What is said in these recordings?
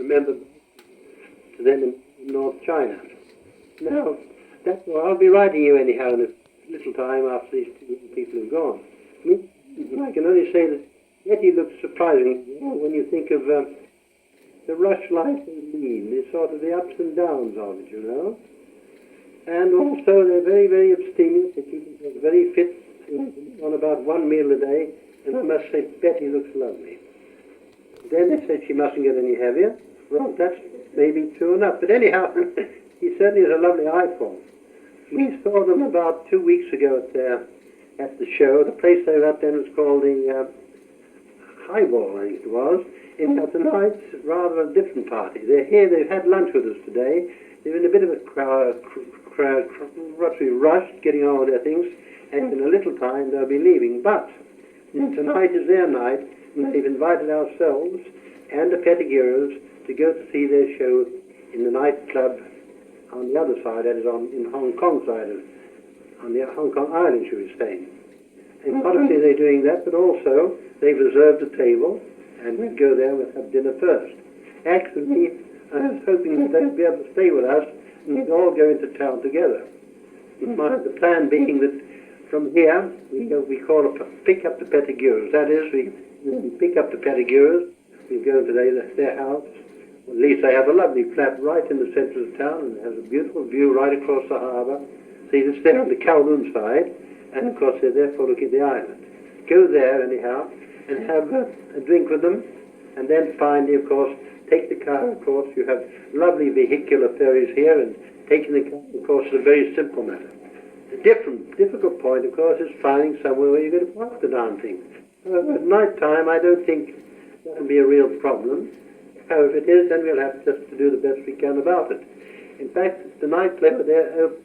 remember to them in North China. Now, that's all. I'll be writing you anyhow in a little time after these two people have gone. I can only say that Betty looks surprising when you think of the rush life and lean, the sort of the ups and downs of it, you know. And also they're very, very abstemious. They keep themselves very fit on about one meal a day. And I must say, Betty looks lovely. Then they said she mustn't get any heavier. Well, that's maybe true enough. But anyhow, he certainly has a lovely eye for them. We saw them about 2 weeks ago at the show. The place they were at then was called the Highball, I think it was. In tonight's rather a different party. They're here, they've had lunch with us today. They're in a bit of a rush, getting on with their things, and in a little time they'll be leaving. But tonight is their night, and they've invited ourselves and the Pettigiros to go to see their show in the nightclub on the other side, that is in the Hong Kong side, on the Hong Kong Island, should we say. And not only are they doing that, but also they've reserved a table, and we'll go there, we'll have dinner first. Actually, I was hoping that they'd be able to stay with us, and we'd all go into town together. The plan being that from here, we call it pick up the Pettigiros. That is, we pick up the Pettigiros, we go to their house. Well, at least they have a lovely flat right in the centre of town, and it has a beautiful view right across the harbour. So you just stay on the Kowloon side, and of course they're therefore looking at the island. Go there anyhow, and have a drink with them, and then finally, of course, take the car. Of course, you have lovely vehicular ferries here, and taking the car, of course, is a very simple matter. The difficult point, of course, is finding somewhere where you're going to park the darn thing. At night time, I don't think that'll be a real problem. However, if it is, then we'll have just to do the best we can about it. In fact, the nightclub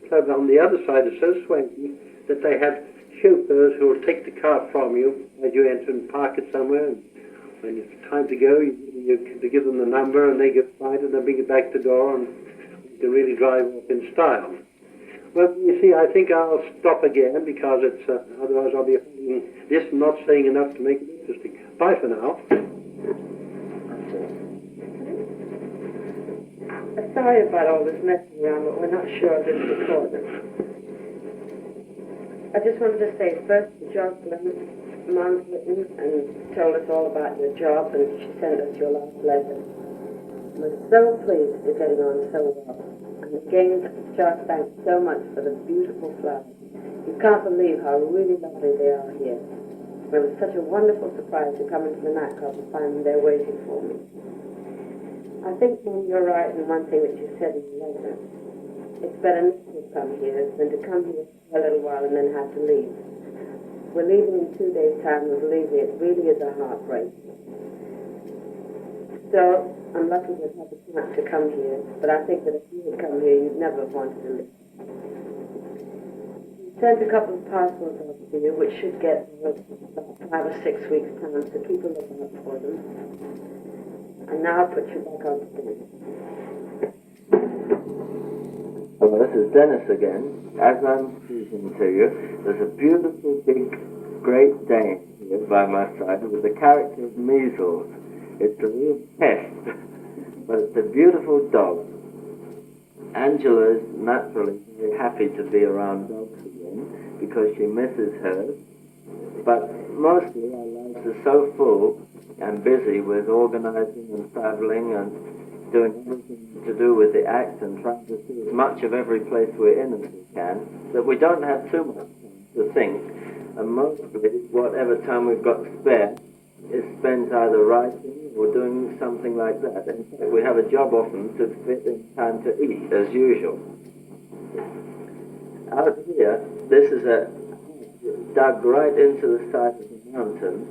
club on the other side is so swanky that they have chauffeurs who will take the car from you as you enter and park it somewhere. And when it's time to go, you give them the number, and they get find it, and they bring it back to the door, and you can really drive off in style. Well, you see, I think I'll stop again, because it's otherwise I'll be holding this and not saying enough to make it interesting. Bye for now. Sorry about all this messing around, but we're not sure of this recording. I just wanted to say first, Jocelyn, Mom's written and told us all about your job, and she sent us your last letter. We're so pleased you're getting on so well. And again, Josh, thanks so much for the beautiful flowers. You can't believe how really lovely they are here. It was such a wonderful surprise to come into the nightclub and find them there waiting for me. I think, Mom, you're right in one thing that you said in the letter. It's better not to come here than to come here for a little while and then have to leave. We're leaving in 2 days' time, and believe me, it really is a heartbreak. So, I'm lucky to have the chance to come here, but I think that if you had come here, you'd never have wanted to leave. Sent a couple of parcels over to you, which should get about 5 or 6 weeks' time, so keep a lookout for them. And now I'll put you back on stage. Hello, this is Dennis again. As I'm speaking to you, there's a beautiful big Great Dane here by my side with the character of Measles. It's a real pest, but it's a beautiful dog. Angela is naturally very happy to be around dogs again because she misses hers, but mostly our lives are so full and busy with organizing and traveling and doing everything to do with the act and trying to see as much of every place we're in as we can, that we don't have too much time to think. And mostly, whatever time we've got spare is spent either writing or doing something like that. In fact, we have a job often to fit in time to eat, as usual. Out here, this is dug right into the side of the mountain,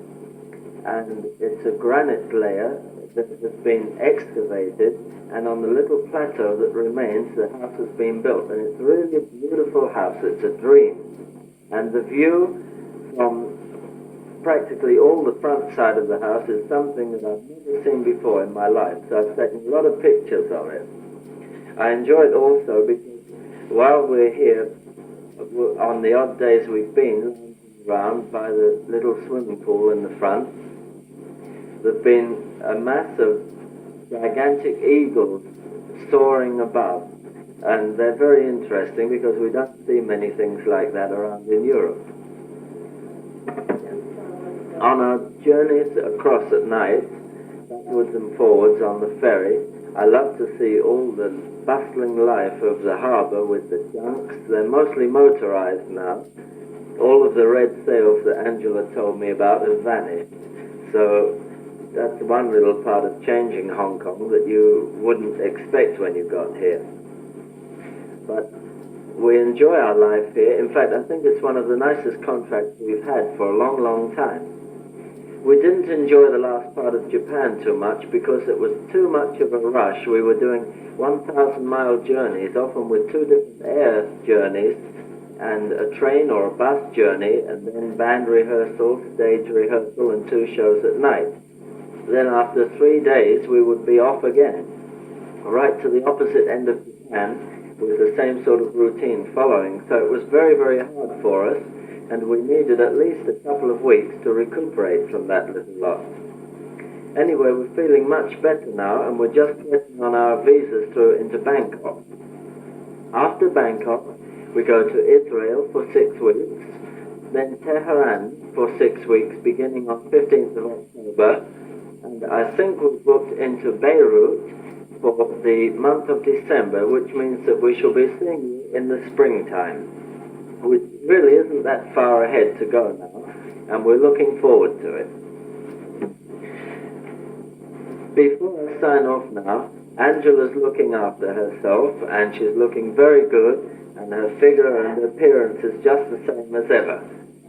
and it's a granite layer that has been excavated, and on the little plateau that remains, the house has been built, and it's really a beautiful house. It's a dream. And the view from practically all the front side of the house is something that I've never seen before in my life, so I've taken a lot of pictures of it. I enjoy it also because while we're here, on the odd days we've been around by the little swimming pool in the front, there's been a mass of gigantic eagles soaring above. And they're very interesting because we don't see many things like that around in Europe. On our journeys across at night, backwards and forwards on the ferry, I love to see all the bustling life of the harbour with the junks. They're mostly motorized now. All of the red sails that Angela told me about have vanished. So that's one little part of changing Hong Kong that you wouldn't expect when you got here. But we enjoy our life here. In fact, I think it's one of the nicest contracts we've had for a long, long time. We didn't enjoy the last part of Japan too much because it was too much of a rush. We were doing 1,000-mile journeys, often with 2 different air journeys, and a train or a bus journey, and then band rehearsal, stage rehearsal, and 2 shows at night. Then after 3 days, we would be off again, right to the opposite end of Japan, with the same sort of routine following. So it was very, very hard for us, and we needed at least a couple of weeks to recuperate from that little loss. Anyway, we're feeling much better now, and we're just getting on our visas through into Bangkok. After Bangkok, we go to Israel for 6 weeks, then Tehran for 6 weeks, beginning on 15th of October, and I think we're booked into Beirut for the month of December, which means that we shall be seeing you in the springtime, which really isn't that far ahead to go now, and we're looking forward to it. Before I sign off now, Angela's looking after herself, and she's looking very good, and her figure and appearance is just the same as ever.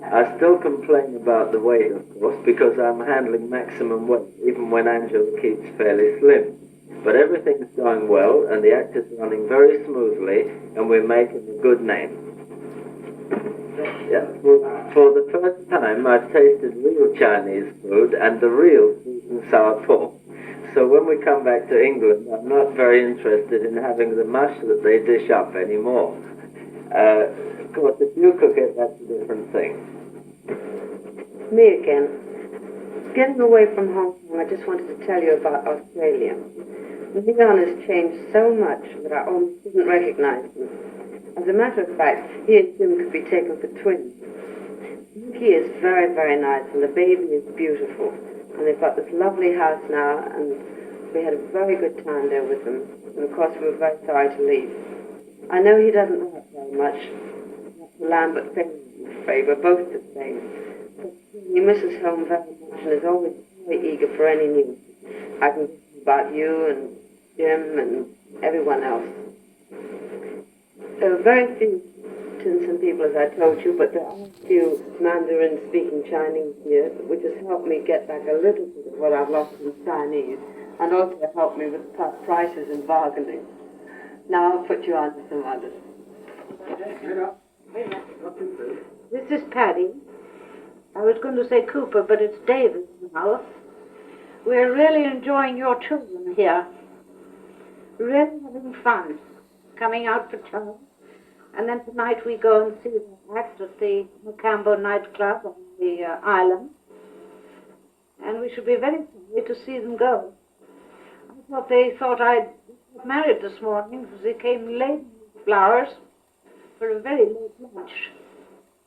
I still complain about the weight, of course, because I'm handling maximum weight, even when Angela keeps fairly slim. But everything's going well, and the act is running very smoothly, and we're making a good name. Yeah, for the first time, I've tasted real Chinese food and the real sweet and sour pork. So when we come back to England, I'm not very interested in having the mush that they dish up anymore. Of course, if you cook it, that's a different thing. Me again. Getting away from Hong Kong, I just wanted to tell you about Australia. Leon has changed so much that I almost didn't recognize him. As a matter of fact, he and Jim could be taken for twins. He is very, very nice, and the baby is beautiful. And they've got this lovely house now, and we had a very good time there with them. And of course, we were very sorry to leave. I know he doesn't like very much. Dr. Lambert thinks, I'm afraid we're both the same. But he misses home very much and is always very eager for any news. I can talk about you and Jim and everyone else. There are very few Tinson people, as I told you, but there are a few Mandarin-speaking Chinese here, which has helped me get back a little bit of what I've lost in Chinese, and also helped me with prices and bargaining. Now I'll put you on to some others. This is Paddy. I was going to say Cooper, but it's David now. We're really enjoying your children here. Really having fun. Coming out for Charles. And then tonight we go and see the act at the Macambo nightclub on the island. And we should be very sorry to see them go. I thought they thought I'd get married this morning because they came laden with flowers for a very late lunch.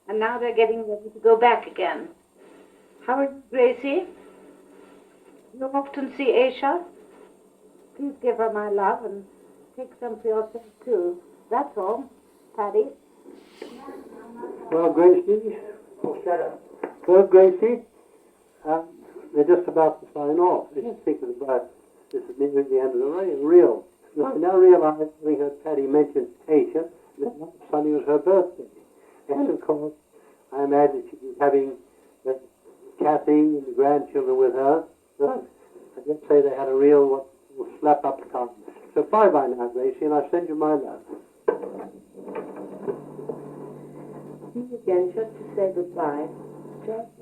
And now they're getting ready to go back again. How are you, Gracie? You often see Aisha? Please give her my love and take some for yourself too. That's all. Paddy? Well, Gracie. Shut up. Well, Gracie, they're just about to sign off. They just think about this is nearly the end of the reel. I now realize, having heard Paddy mention Aisha, that Sunday was her birthday. And of course, I imagine she was having Kathy and the grandchildren with her. So I just say they had a real slap up time. So bye-bye now, Gracie, and I send you my love. See you again, just to say goodbye.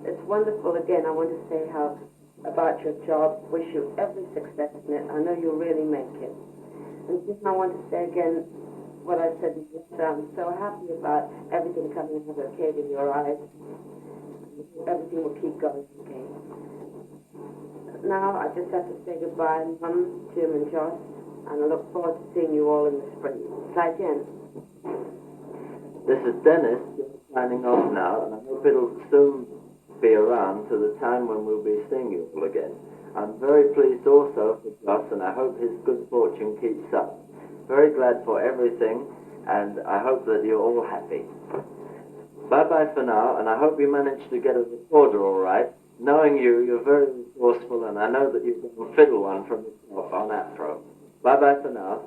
It's wonderful again. I want to say how about your job. Wish you every success in it. I know you'll really make it. And just I want to say again what I said before. I'm so happy about everything coming out okay in your eyes. Everything will keep going okay. now. I just have to say goodbye, Mum, Jim and Josh, and I look forward to seeing you all in the spring. Bye, Jen. This is Dennis signing off now, and I hope it'll soon be around to the time when we'll be seeing you all again. I'm very pleased also for Josh, and I hope his good fortune keeps up. Very glad for everything, and I hope that you're all happy. Bye-bye for now, and I hope you managed to get a recorder all right. Knowing you, you're very resourceful, and I know that you can fiddle one from yourself on Apro. Bye-bye for now.